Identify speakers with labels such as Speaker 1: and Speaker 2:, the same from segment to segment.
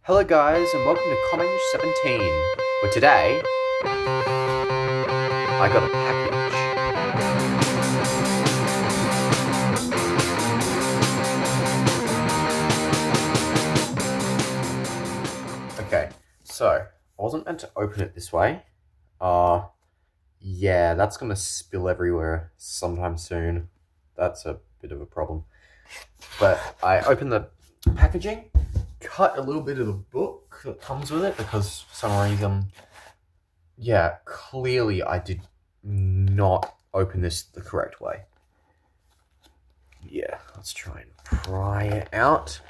Speaker 1: Hello guys and welcome to Carriages 17, where today I got a package. Okay, so I wasn't meant to open it this way. Yeah, that's gonna spill everywhere sometime soon. That's a bit of a problem. But I opened the packaging, cut a little bit of the book that comes with it because for some reason, yeah, clearly I did not open this the correct way. Yeah, let's try and pry it out.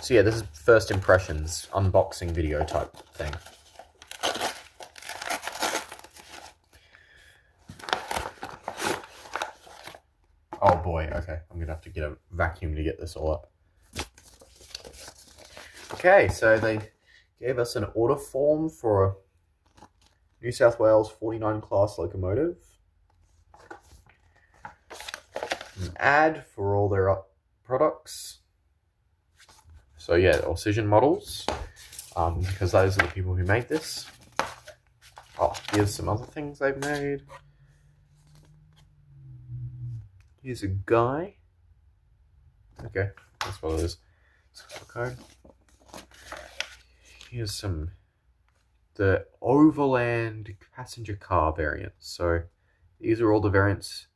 Speaker 1: So yeah, this is first impressions, unboxing video type thing. Oh boy, okay, I'm gonna have to get a vacuum to get this all up. Okay, so they gave us an order form for a New South Wales 49 class locomotive. An ad for all their products. So yeah, Auscision models, because those are the people who made this. Oh, here's some other things they've made. Here's a guy. Okay, that's what it is. Code. Here's the overland passenger car variants. So these are all the variants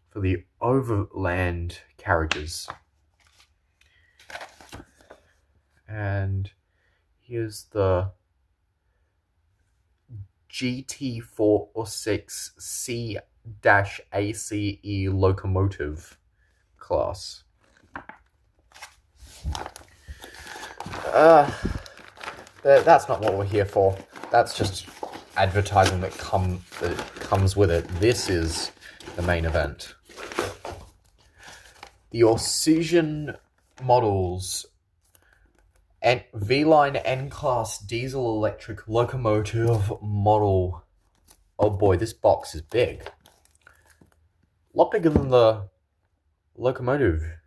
Speaker 1: for the overland carriages. And here's the GT406C-ACE Locomotive class. That's not what we're here for. That's just advertising that comes with it. This is the main event. The Auscision models and V-Line N-Class diesel electric locomotive model. Oh boy, this box is big. A lot bigger than the locomotive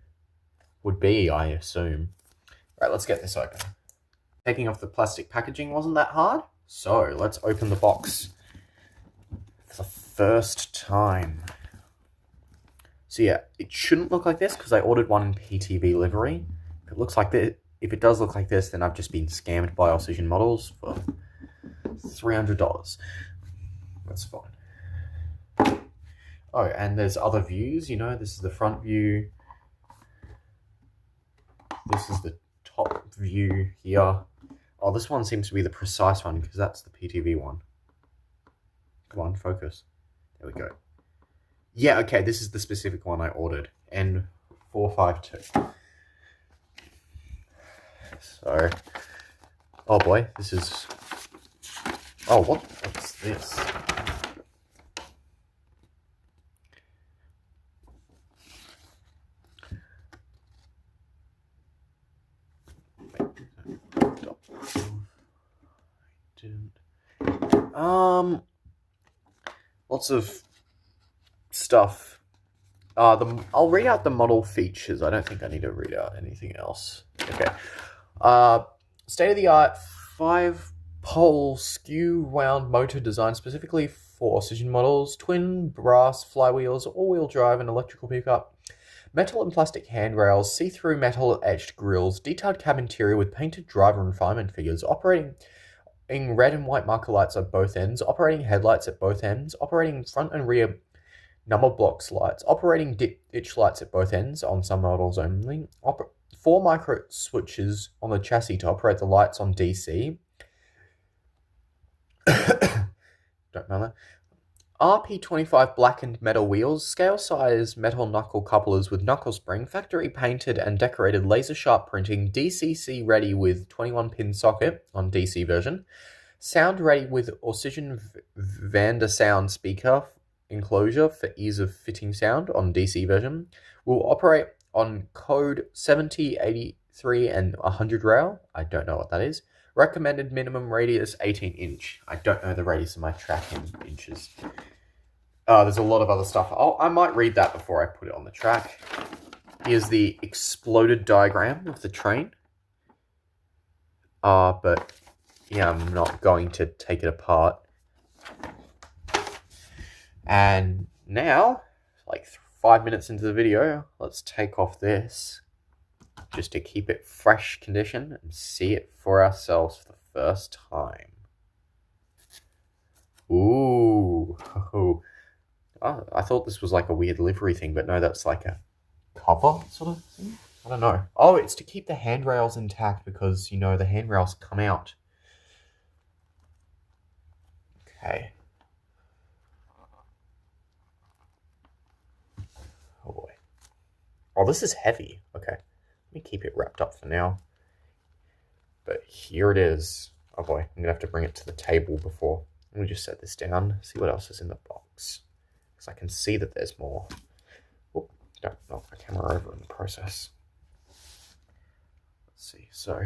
Speaker 1: would be, I assume. Right, let's get this open. Taking off the plastic packaging wasn't that hard, so let's open the box for the first time. So yeah, it shouldn't look like this because I ordered one in PTV livery. If it looks like this, if it does look like this, then I've just been scammed by Auscision models for $300. That's fine. Oh, and there's other views, you know, this is the front view. This is the top view here. Oh, this one seems to be the precise one because that's the PTV one. Come on, focus. There we go. Yeah, okay, this is the specific one I ordered. N452. So, oh boy, this is... Oh, what's this? Lots of stuff. I'll read out the model features. I don't think I need to read out anything else. Okay. State-of-the-art 5-pole skew-wound motor designed specifically for Auscision models, twin brass flywheels, all-wheel drive and electrical pickup, metal and plastic handrails, see-through metal etched grills, detailed cab interior with painted driver and fireman figures, operating red and white marker lights at both ends, operating headlights at both ends, operating front and rear number blocks lights, operating ditch lights at both ends on some models only, 4 micro switches on the chassis to operate the lights on DC. Don't mind that. RP25 blackened metal wheels, scale size metal knuckle couplers with knuckle spring, factory painted and decorated laser sharp printing, DCC ready with 21-pin socket on DC version, sound ready with Auscision Vanda sound speaker enclosure for ease of fitting sound on DC version, will operate on code 70, 83 and 100 rail. I don't know what that is. Recommended minimum radius 18 inch. I don't know the radius of my track in inches. There's a lot of other stuff. I might read that before I put it on the track. Here's the exploded diagram of the train. But yeah, I'm not going to take it apart. And now, like 5 minutes into the video, let's take off this just to keep it fresh condition and see it for ourselves for the first time. Ooh. Oh, I thought this was like a weird livery thing, but no, that's like a cover sort of thing. I don't know. Oh, it's to keep the handrails intact because, you know, the handrails come out. Okay. Oh boy. Oh, this is heavy. Okay. Let me keep it wrapped up for now. But here it is. Oh boy, I'm gonna have to bring it to the table before. Let me just set this down, see what else is in the box. Because I can see that there's more. Oh, don't knock my camera over in the process. Let's see, so.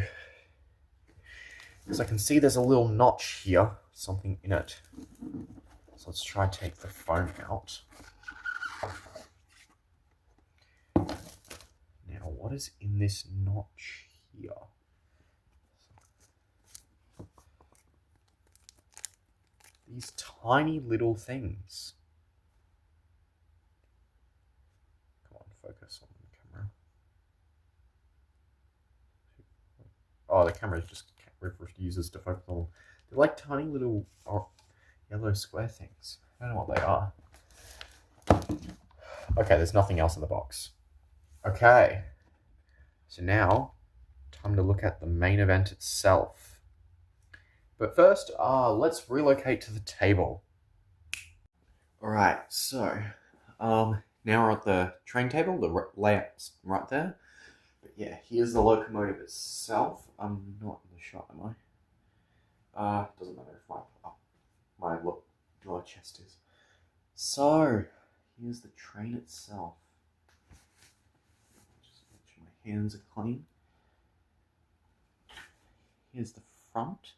Speaker 1: Because I can see there's a little notch here, something in it. So let's try and take the foam out. Now, what is in this notch here? These tiny little things. Come on, focus on the camera. Oh, the camera just refuses to focus on them. They're like tiny little yellow square things. I don't know what they are. Okay, there's nothing else in the box. Okay, so now, time to look at the main event itself. But first, let's relocate to the table. Alright, so, now we're at the train table, the layout's right there. But yeah, here's the locomotive itself. I'm not in the shot, am I? Doesn't matter if my lower chest is. So, here's the train itself. Just make sure my hands are clean. Here's the front.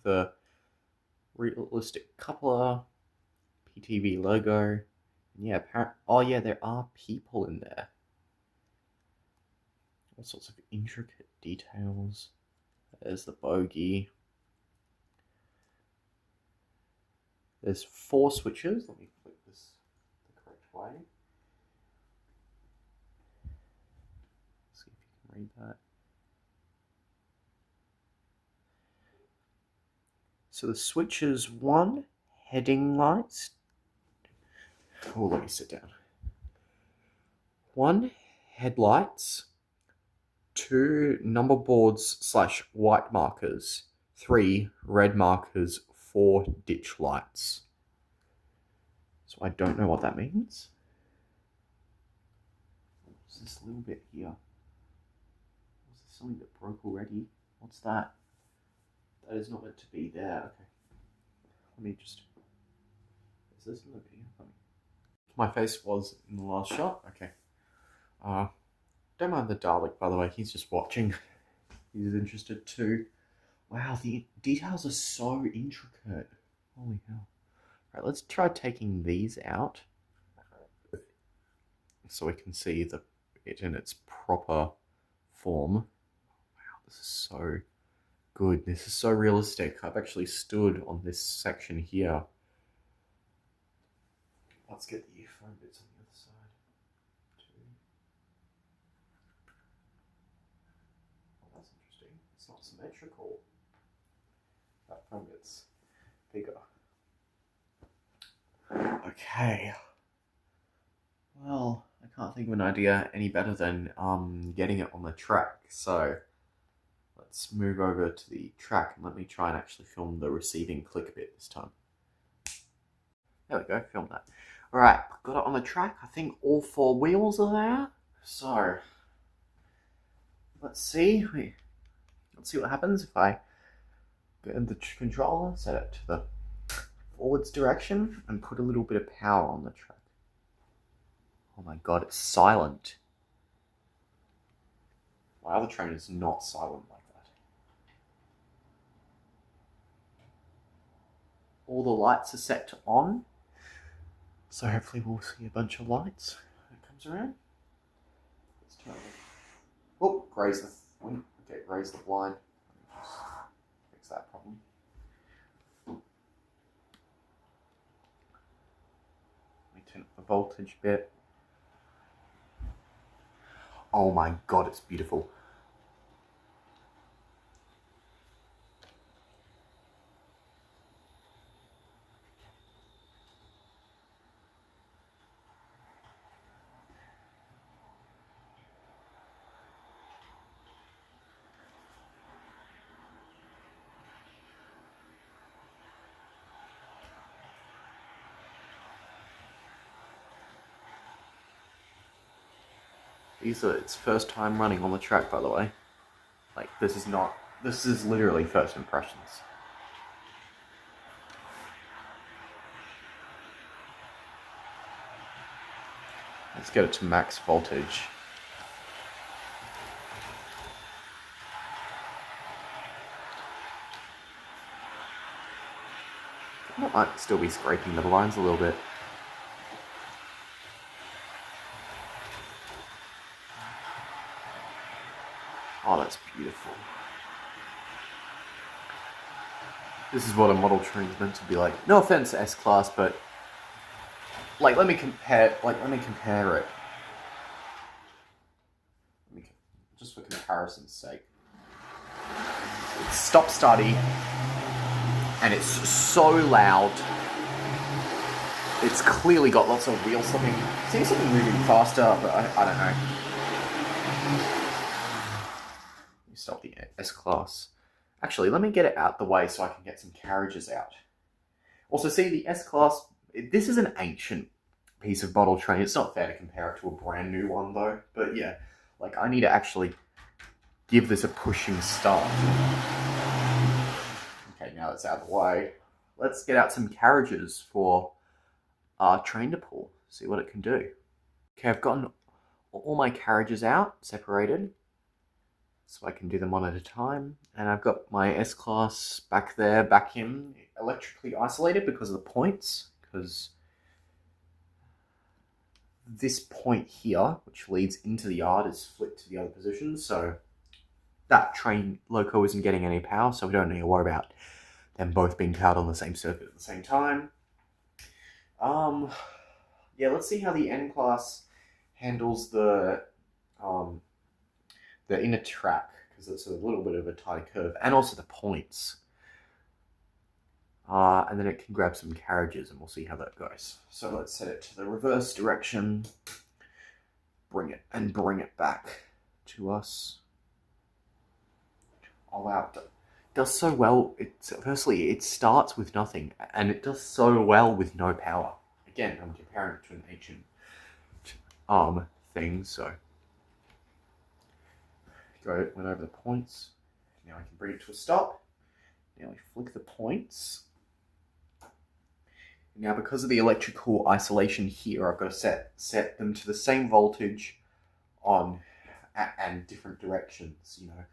Speaker 1: The realistic coupler, PTV logo. And yeah, oh yeah, there are people in there. All sorts of intricate details. There's the bogie. There's 4 switches. Let me flip this the correct way. See if you can read that. So the switches: 1, heading lights. Oh, let me sit down. 1, headlights. 2, number boards / white markers. 3, red markers. 4, ditch lights. So I don't know what that means. What's this little bit here? Was there something that broke already? What's that? That is not meant to be there. Okay. Let me just... Is this in the video? My face was in the last shot. Okay. Don't mind the Dalek, by the way. He's just watching. He's interested too. Wow, the details are so intricate. Holy hell. Right, let's try taking these out so we can see it in its proper form. Wow, this is so good. This is so realistic. I've actually stood on this section here. Let's get the foam bits on the other side too. Oh, that's interesting. It's not symmetrical. That foam bit's bigger. Okay. Well, I can't think of an idea any better than getting it on the track. So let's move over to the track and let me try and actually film the receiving click bit this time. There we go, film that. Alright, got it on the track. I think all 4 wheels are there. So let's see. Let's see what happens if I get in the controller, set it to the forwards direction, and put a little bit of power on the track. Oh my god, it's silent. My other train is not silent like that. All the lights are set to on, so hopefully we'll see a bunch of lights when it comes around. Let's turn it. Oh, graze the wing. raise the blind. Just fix that problem. Let me turn up the voltage a bit. Oh my god, it's beautiful. These are its first time running on the track, by the way. Like, this is literally first impressions. Let's get it to max voltage. I might still be scraping the lines a little bit. Oh, that's beautiful. This is what a model train is meant to be like. No offense, S-Class, but like, let me compare it. Just for comparison's sake. It's stop-starty, and it's so loud. It's clearly got lots of wheel stopping. Seems to be moving faster, but I don't know. You stop the S-Class. Actually, let me get it out the way so I can get some carriages out. Also, see, the S-Class, this is an ancient piece of model train. It's not fair to compare it to a brand new one, though. But yeah, like, I need to actually give this a pushing start. Okay, now that's out of the way. Let's get out some carriages for our train to pull. See what it can do. Okay, I've gotten all my carriages out, separated, so I can do them one at a time. And I've got my S-Class back there, back in, electrically isolated because of the points, because this point here, which leads into the yard, is flipped to the other position, so that train loco isn't getting any power, so we don't need to worry about them both being powered on the same circuit at the same time. Yeah, let's see how the N-Class handles the inner track, because it's a little bit of a tighter curve, and also the points. And then it can grab some carriages, and we'll see how that goes. So let's set it to the reverse direction, bring it back to us. Oh wow, it does so well. Firstly, it starts with nothing, and it does so well with no power. Again, I'm comparing it to an ancient thing, so went over the points. Now I can bring it to a stop. Now we flick the points. Now, because of the electrical isolation here, I've got to set them to the same voltage on and different directions, you know.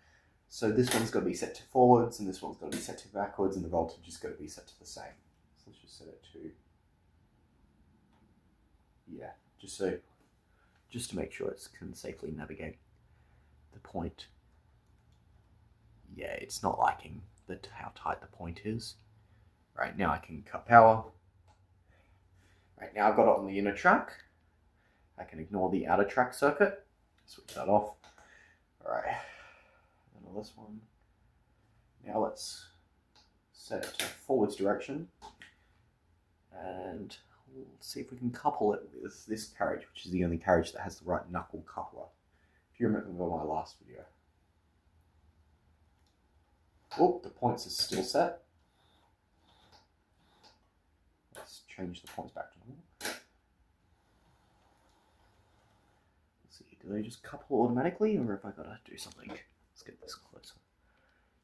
Speaker 1: So this one's got to be set to forwards, and this one's got to be set to backwards, and the voltage is got to be set to the same. So let's just set it to, yeah, just to make sure it can safely navigate the point. Yeah, it's not liking how tight the point is. Right, now I can cut power. Right, now I've got it on the inner track. I can ignore the outer track circuit. Switch that off. All right, and on this one. Now let's set it to forwards direction. And we'll see if we can couple it with this carriage, which is the only carriage that has the right knuckle coupler. If you remember my last video. Oh, the points are still set. Let's change the points back to normal. Let's see, do they just couple automatically, or have I got to do something? Let's get this closer.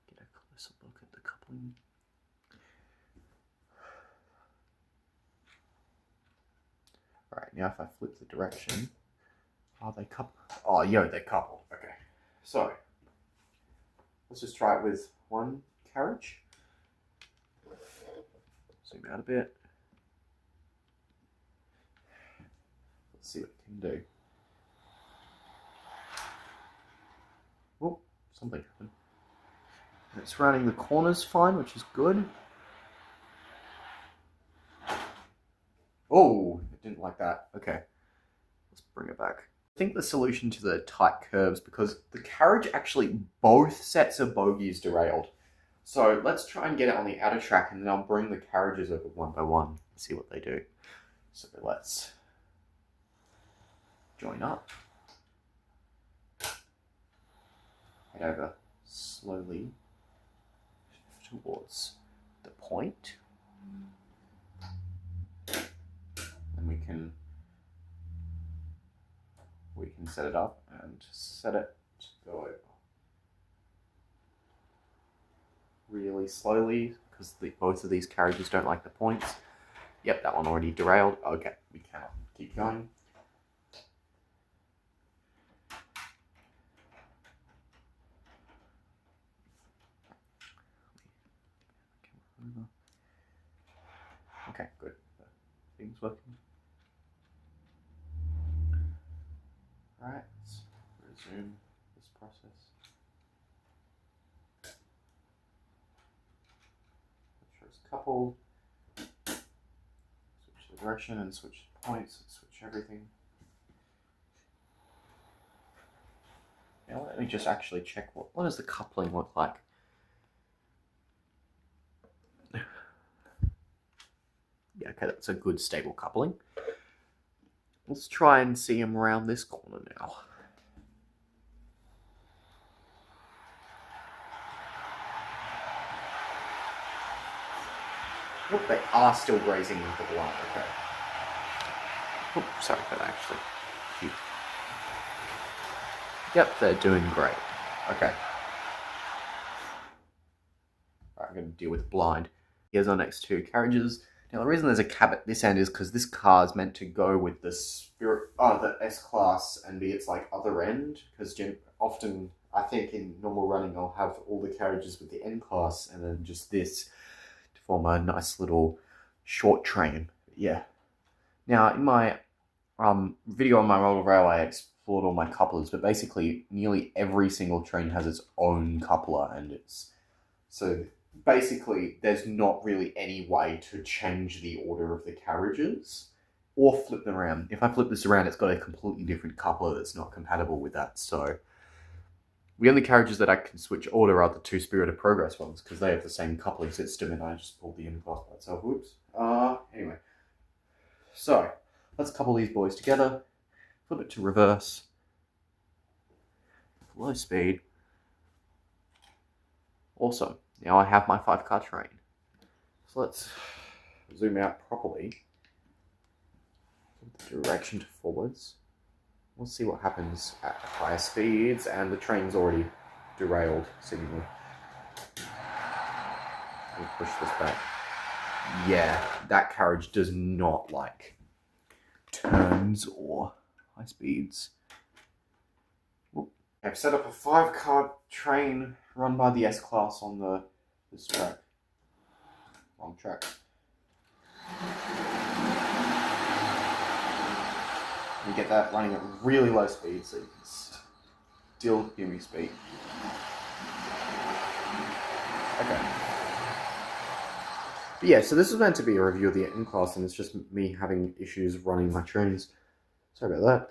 Speaker 1: Get a closer look at the coupling. Alright, now if I flip the direction, they couple. Oh, yo, they couple. Okay, so let's just try it with one carriage. Zoom out a bit. Let's see what it can do. Oh, something happened. It's rounding the corners fine, which is good. Oh, I didn't like that. Okay, let's bring it back. I think the solution to the tight curves, because the carriage actually, both sets of bogies derailed. So let's try and get it on the outer track, and then I'll bring the carriages over one by one and see what they do. So let's join up. Head over slowly towards the point. And we can set it up and set it to go over really slowly, because both of these carriages don't like the points. Yep, that one already derailed. Okay, we cannot keep going. Okay, good. Things working. Alright, let's resume this process. Make sure it's coupled. Switch the direction and switch the points and switch everything. Now let me just actually check what does the coupling look like. Yeah, okay, that's a good stable coupling. Let's try and see him around this corner now. Look, they are still grazing the blind, okay. Oops, sorry for that, actually. Phew. Yep, they're doing great. Okay. Alright, I'm going to deal with blind. Here's our next two carriages. Now, the reason there's a cab at this end is because this car is meant to go with the the S-Class and be its like other end. Because often, I think in normal running, I'll have all the carriages with the N-Class and then just this to form a nice little short train. Yeah. Now, in my video on my model railway, I explored all my couplers, but basically, nearly every single train has its own coupler, and so basically, there's not really any way to change the order of the carriages or flip them around. If I flip this around, it's got a completely different coupler that's not compatible with that. So the only carriages that I can switch order are the two Spirit of Progress ones, because they have the same coupling system, and I just pulled the N-Class by itself. Whoops. Anyway. So let's couple these boys together, flip it to reverse, low speed. Awesome. Now I have my 5-car train. So let's zoom out properly. The direction to forwards. We'll see what happens at higher speeds, and the train's already derailed, seemingly. Let me push this back. Yeah, that carriage does not like turns or high speeds. Whoop. I've set up a 5-car train run by the S-Class on this track. Wrong track. You get that running at really low speed, so you can still hear me speak. Okay. But yeah, so this is meant to be a review of the N-Class, and it's just me having issues running my trains. Sorry about that.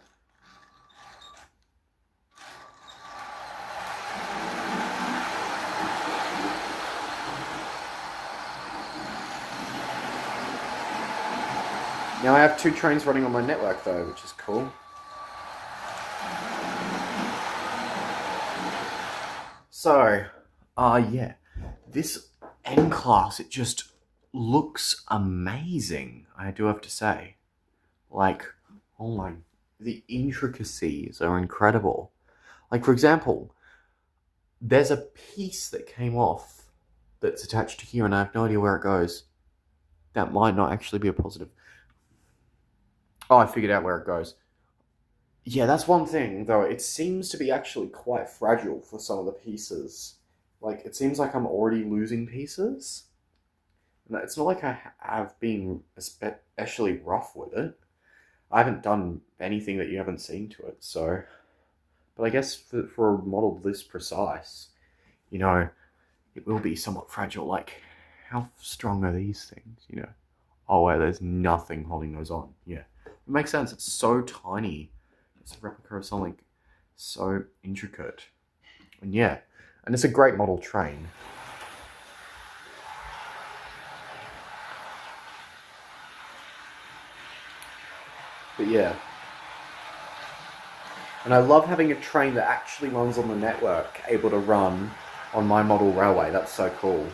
Speaker 1: Now I have 2 trains running on my network though, which is cool. So, yeah, this N-Class, it just looks amazing, I do have to say. Like, oh my, the intricacies are incredible. Like, for example, there's a piece that came off that's attached to here, and I have no idea where it goes. That might not actually be a positive. Oh, I figured out where it goes. Yeah, that's one thing, though. It seems to be actually quite fragile for some of the pieces. Like, it seems like I'm already losing pieces. And it's not like I have been especially rough with it. I haven't done anything that you haven't seen to it, so... But I guess for a model this precise, you know, it will be somewhat fragile. Like, how strong are these things, you know? Oh, wait, there's nothing holding those on. Yeah, it makes sense. It's so tiny. It's a replica of something so intricate. And yeah, and it's a great model train. But yeah. And I love having a train that actually runs on the network, able to run on my model railway. That's so cool.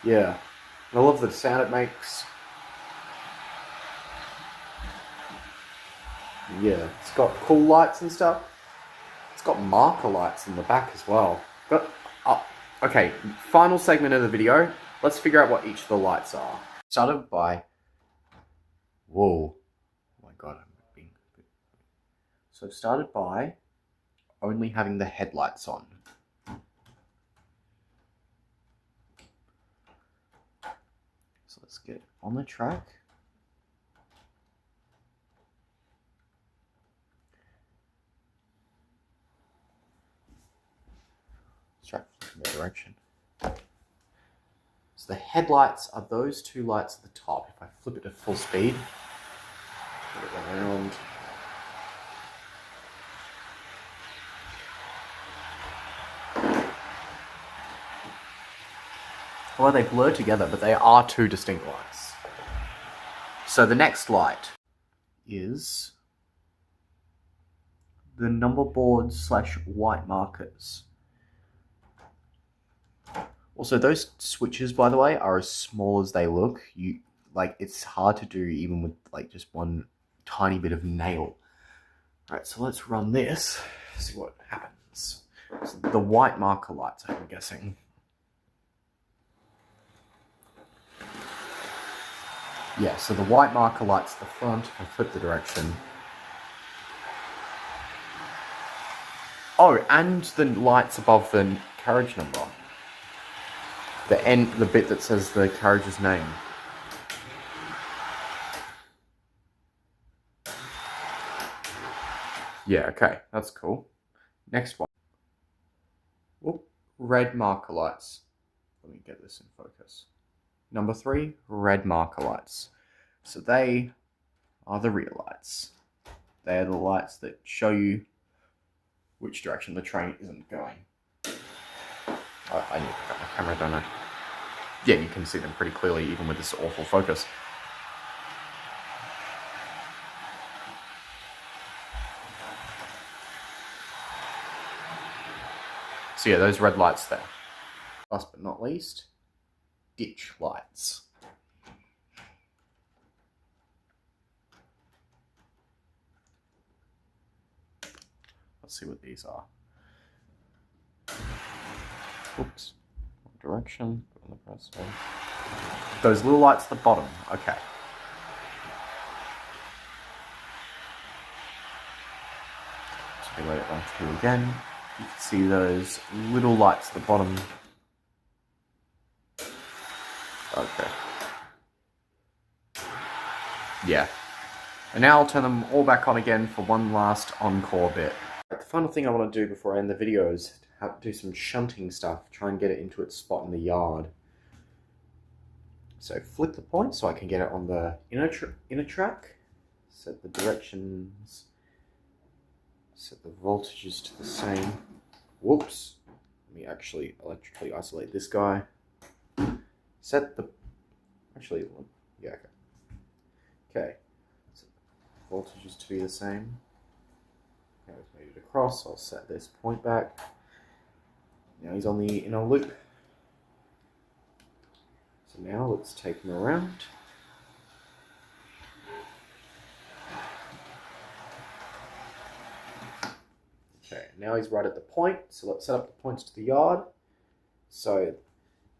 Speaker 1: Yeah. And I love the sound it makes. Yeah, it's got cool lights and stuff. It's got marker lights in the back as well. But, okay, final segment of the video. Let's figure out what each of the lights are. Started by... Whoa. Oh my god, I'm being... So it started by only having the headlights on. So let's get on the track. Let's try from the direction. So the headlights are those two lights at the top. If I flip it to full speed, put it around. Well, they blur together, but they are two distinct lights. So the next light is the number boards / white markers. Also, those switches, by the way, are as small as they look. It's hard to do even with like just one tiny bit of nail. Alright, so let's run this, see what happens. So the white marker lights, I'm guessing. Yeah, so the white marker lights at the front. If I flip the direction. Oh, and the lights above the carriage number. The bit that says the carriage's name. Yeah, okay, that's cool. Next one. Whoop, red marker lights. Let me get this in focus. Number 3, red marker lights. So they are the rear lights. They are the lights that show you which direction the train isn't going. I need to pick up my camera, don't I? Yeah, you can see them pretty clearly even with this awful focus. So yeah, those red lights there. Last but not least, ditch lights. Let's see what these are. Oops, wrong direction. Those little lights at the bottom. Okay. So we let it run through again. You can see those little lights at the bottom. Okay. Yeah. And now I'll turn them all back on again for one last encore bit. The final thing I want to do before I end the video is have to do some shunting stuff, try and get it into its spot in the yard. So flip the point so I can get it on the inner track, set the directions, set the voltages to the same. Whoops, let me actually electrically isolate this guy. Set the, actually, yeah, okay. Okay, set the voltages to be the same. Okay, I've made it across, I'll set this point back. Now he's on the inner loop. So now let's take him around. Okay, now he's right at the point, so let's set up the points to the yard. So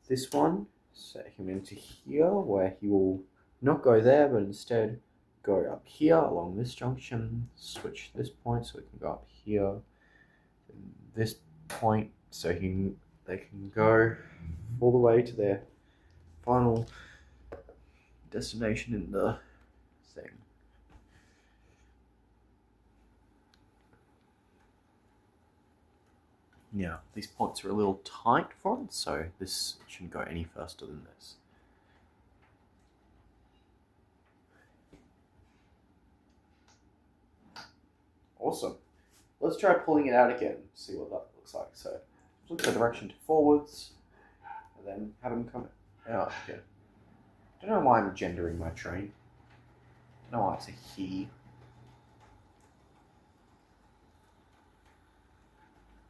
Speaker 1: this one, set him into here, where he will not go there, but instead go up here along this junction, switch this point so it can go up here, and this point so they can go all the way to their final destination in the thing. Yeah, these points are a little tight for it, so this shouldn't go any faster than this. Awesome. Let's try pulling it out again, see what that looks like. So, look the direction to forwards, and then have them come out again. I don't know why I'm gendering my train. I don't know why it's a he.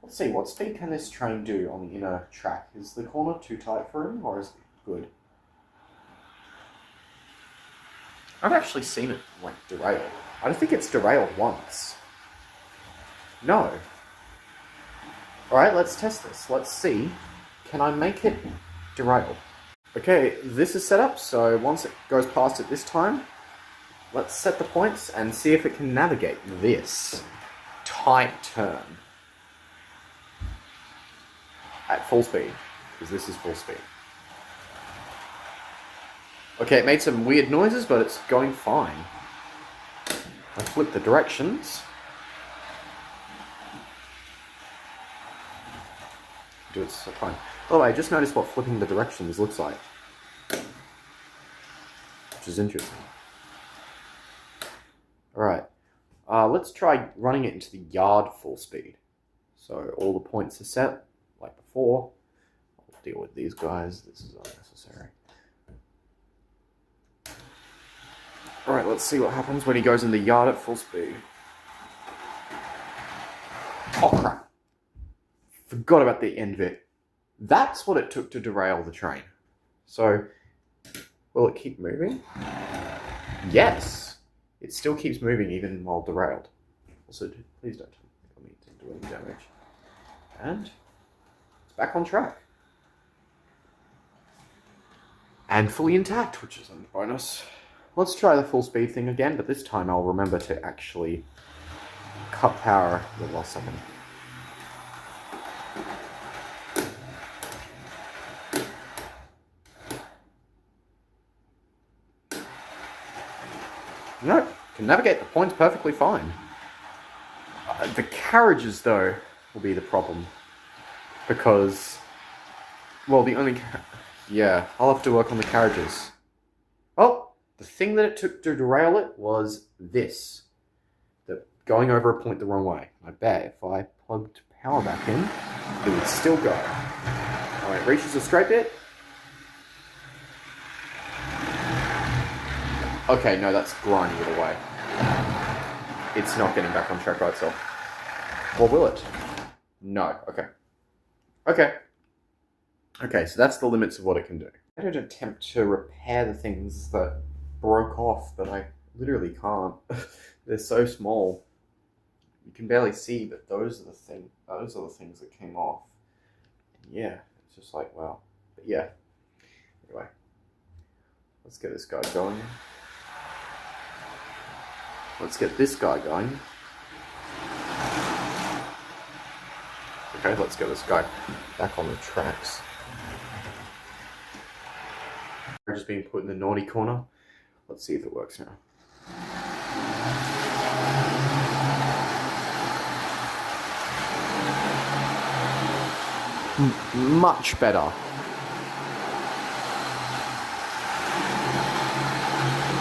Speaker 1: Let's see, what speed can this train do on the inner track? Is the corner too tight for him, or is it good? I've actually seen it, like, derail. I don't think it's derailed once. No. Alright, let's test this. Let's see. Can I make it derail? Okay, this is set up, so once it goes past it this time, let's set the points and see if it can navigate this tight turn. At full speed, because this is full speed. Okay, it made some weird noises, but it's going fine. I flip the directions. Do it so fine. By the way, I just noticed what flipping the directions looks like, which is interesting. Alright, let's try running it into the yard full speed. So all the points are set, like before. I'll deal with these guys, this is unnecessary. Alright, let's see what happens when he goes in the yard at full speed. Oh crap. Forgot about the end bit. That's what it took to derail the train. So, will it keep moving? Yes! It still keeps moving even while derailed. Also, please don't tell me to do any damage. And it's back on track. And fully intact, which is a bonus. Let's try the full speed thing again, but this time I'll remember to actually cut power the last second. Nope, can navigate the points perfectly fine. The carriages, though, will be the problem. Because, well, the only... Yeah, I'll have to work on the carriages. Oh! The thing that it took to derail it was this. The going over a point the wrong way. I bet if I plugged power back in, it would still go. Alright, it reaches a straight bit. Okay, no, that's grinding it away. It's not getting back on track by itself. Or will it? No, okay. Okay. Okay, so that's the limits of what it can do. I had an attempt to repair the things that broke off, but I literally can't. They're so small. You can barely see, but those are the things that came off. And yeah, it's just like, wow. But yeah. Anyway. Let's get this guy going. Let's get this guy going. Okay, let's get this guy back on the tracks. Just being put in the naughty corner. Let's see if it works now. Much better.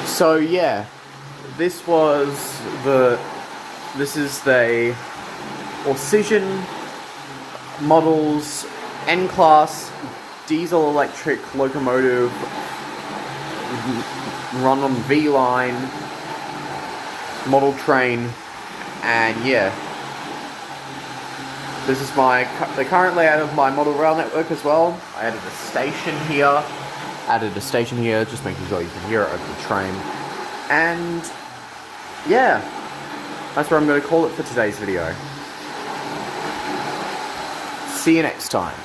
Speaker 1: So yeah, this is the Auscision models N-Class diesel electric locomotive run on V-line model train, and yeah, this is the current layout of my model rail network as well. I added a station here, just making sure you can hear it over the train, and yeah, that's where I'm going to call it for today's video. See you next time.